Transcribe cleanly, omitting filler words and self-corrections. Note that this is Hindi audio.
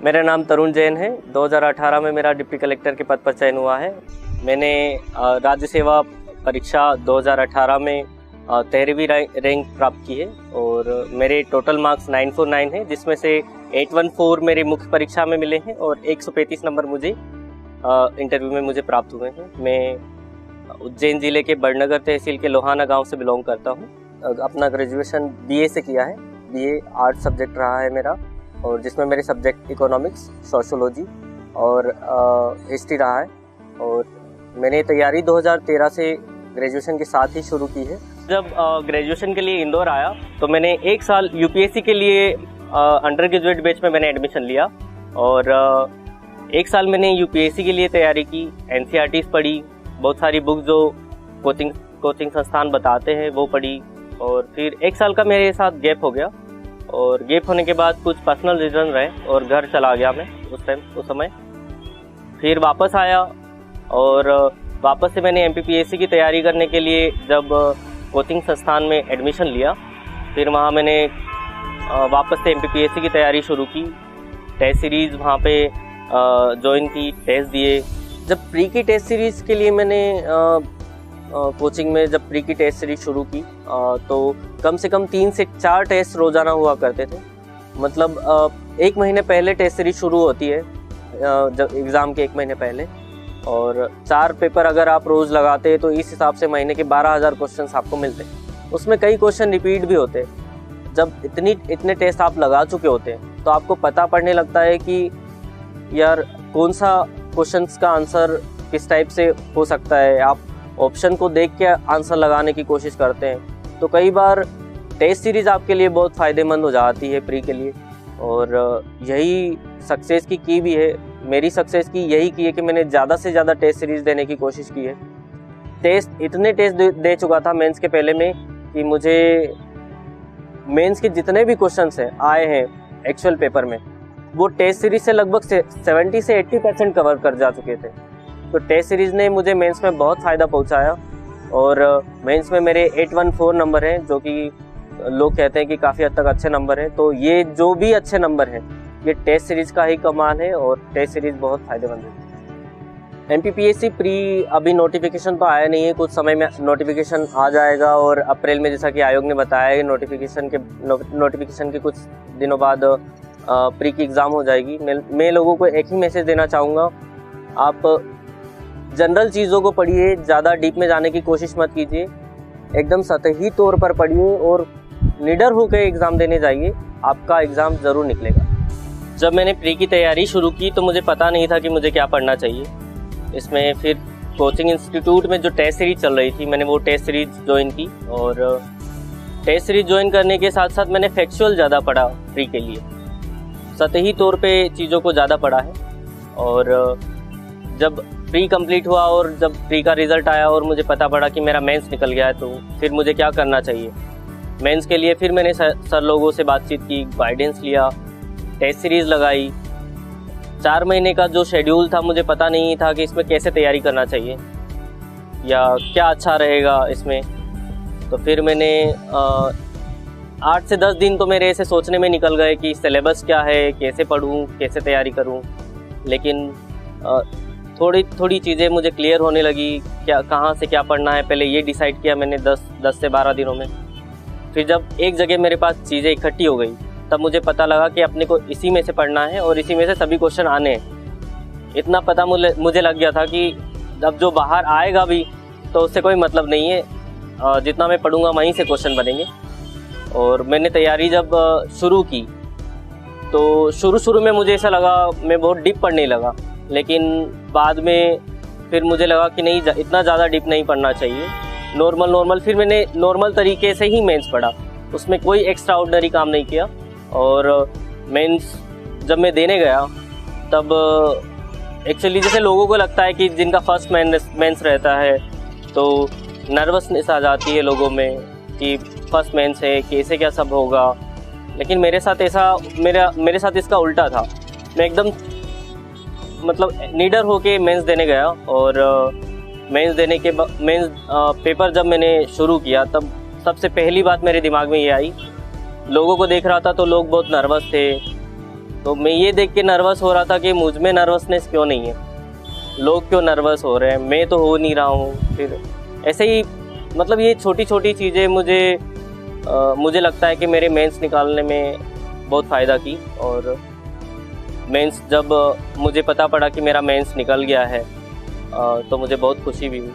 मेरा नाम तरुण जैन है। 2018 में मेरा डिप्टी कलेक्टर के पद पर चयन हुआ है। मैंने राज्य सेवा परीक्षा 2018 में 13वीं रैंक प्राप्त की है और मेरे टोटल मार्क्स 949 है, जिसमें से 814 मेरे मुख्य परीक्षा में मिले हैं और 135 नंबर मुझे इंटरव्यू में मुझे प्राप्त हुए हैं। मैं उज्जैन ज़िले के बड़नगर तहसील के लोहाना गांव से बिलोंग करता हूं। अपना ग्रेजुएशन बीए से किया है। बीए आर्ट सब्जेक्ट रहा है मेरा, और जिसमें मेरे सब्जेक्ट इकोनॉमिक्स, सोशियोलॉजी और हिस्ट्री रहा है। और मैंने तैयारी 2013 से ग्रेजुएशन के साथ ही शुरू की है। जब ग्रेजुएशन के लिए इंदौर आया तो मैंने एक साल यूपीएससी के लिए अंडर ग्रेजुएट बैच में मैंने एडमिशन लिया और एक साल मैंने यूपीएससी के लिए तैयारी की। एनसीईआरटीज़ पढ़ी, बहुत सारी बुक जो कोचिंग संस्थान बताते हैं वो पढ़ी, और फिर एक साल का मेरे साथ गैप हो गया। और गैप होने के बाद कुछ पर्सनल रीज़न रहे और घर चला गया मैं उस समय। फिर वापस आया और वापस से मैंने एमपीपीएससी की तैयारी करने के लिए जब कोचिंग संस्थान में एडमिशन लिया, फिर वहाँ मैंने वापस से एमपीपीएससी की तैयारी शुरू की। टेस्ट सीरीज़ वहाँ पे ज्वाइन की, टेस्ट दिए। जब प्री की टेस्ट सीरीज़ के लिए मैंने कोचिंग में जब प्री की टेस्ट सीरीज शुरू की तो कम से कम 3 से 4 टेस्ट रोज़ाना हुआ करते थे। मतलब 1 महीने पहले टेस्ट सीरीज शुरू होती है, जब एग्ज़ाम के 1 महीने पहले, और 4 पेपर अगर आप रोज़ लगाते हैं तो इस हिसाब से महीने के 12,000 क्वेश्चन आपको मिलते हैं। उसमें कई क्वेश्चन रिपीट भी होते हैं। जब इतने टेस्ट आप लगा चुके होते हैं तो आपको पता पड़ने लगता है कि यार कौन सा क्वेश्चंस का आंसर किस टाइप से हो सकता है। आप ऑप्शन को देख के आंसर लगाने की कोशिश करते हैं। तो कई बार टेस्ट सीरीज़ आपके लिए बहुत फ़ायदेमंद हो जाती है प्री के लिए, और यही सक्सेस की भी है। मेरी सक्सेस की यही की है कि मैंने ज़्यादा से ज़्यादा टेस्ट सीरीज़ देने की कोशिश की है। इतने टेस्ट दे चुका था मेंस के पहले में कि मुझे मेंस के जितने भी क्वेश्चंस हैं आए हैं एक्चुअल पेपर में, वो टेस्ट सीरीज़ से लगभग 70 से 80% कवर कर जा चुके थे। तो टेस्ट सीरीज़ ने मुझे मेंस में बहुत फ़ायदा पहुंचाया और मेंस में मेरे 814 नंबर हैं, जो कि लोग कहते हैं कि काफ़ी हद तक अच्छे नंबर हैं। तो ये जो भी अच्छे नंबर हैं ये टेस्ट सीरीज़ का ही कमाल है, और टेस्ट सीरीज़ बहुत फ़ायदेमंद है। एमपीपीएससी प्री अभी नोटिफिकेशन तो आया नहीं है, कुछ समय में नोटिफिकेशन आ जाएगा और अप्रैल में, जैसा कि आयोग ने बताया है, नोटिफिकेशन के कुछ दिनों बाद प्री की एग्ज़ाम हो जाएगी। मैं लोगों को एक ही मैसेज देना चाहूँगा, आप जनरल चीज़ों को पढ़िए, ज़्यादा डीप में जाने की कोशिश मत कीजिए। एकदम सतही तौर पर पढ़िए और निडर होकर एग्ज़ाम देने जाइए, आपका एग्ज़ाम ज़रूर निकलेगा। जब मैंने प्री की तैयारी शुरू की तो मुझे पता नहीं था कि मुझे क्या पढ़ना चाहिए। इसमें फिर कोचिंग इंस्टीट्यूट में जो टेस्ट सीरीज चल रही थी, मैंने वो टेस्ट सीरीज ज्वाइन की, और टेस्ट सीरीज ज्वाइन करने के साथ साथ मैंने फैक्चुअल ज़्यादा पढ़ा प्री के लिए। सतही तौर पे चीज़ों को ज़्यादा पढ़ा है। और जब प्री कंप्लीट हुआ और जब प्री का रिज़ल्ट आया और मुझे पता पड़ा कि मेरा मेंस निकल गया है, तो फिर मुझे क्या करना चाहिए। मेंस के लिए फिर मैंने सर लोगों से बातचीत की, गाइडेंस लिया, टेस्ट सीरीज़ लगाई। 4 महीने का जो शेड्यूल था, मुझे पता नहीं था कि इसमें कैसे तैयारी करना चाहिए या क्या अच्छा रहेगा इसमें। तो फिर मैंने 8 से 10 दिन तो मेरे ऐसे सोचने में निकल गए कि सिलेबस क्या है, कैसे पढूं, कैसे तैयारी करूं। लेकिन थोड़ी चीज़ें मुझे क्लियर होने लगी, क्या कहाँ से क्या पढ़ना है। पहले ये डिसाइड किया मैंने 10 से 12 दिनों में। फिर जब एक जगह मेरे पास चीज़ें इकट्ठी हो गई, तब मुझे पता लगा कि अपने को इसी में से पढ़ना है और इसी में से सभी क्वेश्चन आने हैं। इतना पता मुझे लग गया था कि अब जो बाहर आएगा भी तो उससे कोई मतलब नहीं है, जितना मैं पढ़ूंगा वहीं से क्वेश्चन बनेंगे। और मैंने तैयारी जब शुरू की तो शुरू में मुझे ऐसा लगा, मैं बहुत डीप पढ़ने लगा, लेकिन बाद में फिर मुझे लगा कि नहीं, इतना ज़्यादा डीप नहीं पढ़ना चाहिए, नॉर्मल। फिर मैंने नॉर्मल तरीके से ही मेंस पढ़ा, उसमें कोई एक्स्ट्रा ऑर्डिनरी काम नहीं किया। और मेंस जब मैं देने गया तब एक्चुअली जैसे लोगों को लगता है कि जिनका फर्स्ट मेंस रहता है तो नर्वसनेस आ जाती है लोगों में कि फर्स्ट मेंस है, कैसे क्या सब होगा। लेकिन मेरे साथ इसका उल्टा था। मैं एकदम निडर होके मेंस देने गया, और मेंस पेपर जब मैंने शुरू किया तब सबसे पहली बात मेरे दिमाग में ये आई, लोगों को देख रहा था तो लोग बहुत नर्वस थे, तो मैं ये देख के नर्वस हो रहा था कि मुझ में नर्वसनेस क्यों नहीं है, लोग क्यों नर्वस हो रहे हैं, मैं तो हो नहीं रहा हूँ। फिर ऐसे ही मतलब ये छोटी छोटी चीज़ें मुझे लगता है कि मेरे मेंस निकालने में बहुत फ़ायदा की। और मेंस जब मुझे पता पड़ा कि मेरा मेंस निकल गया है तो मुझे बहुत खुशी भी हुई।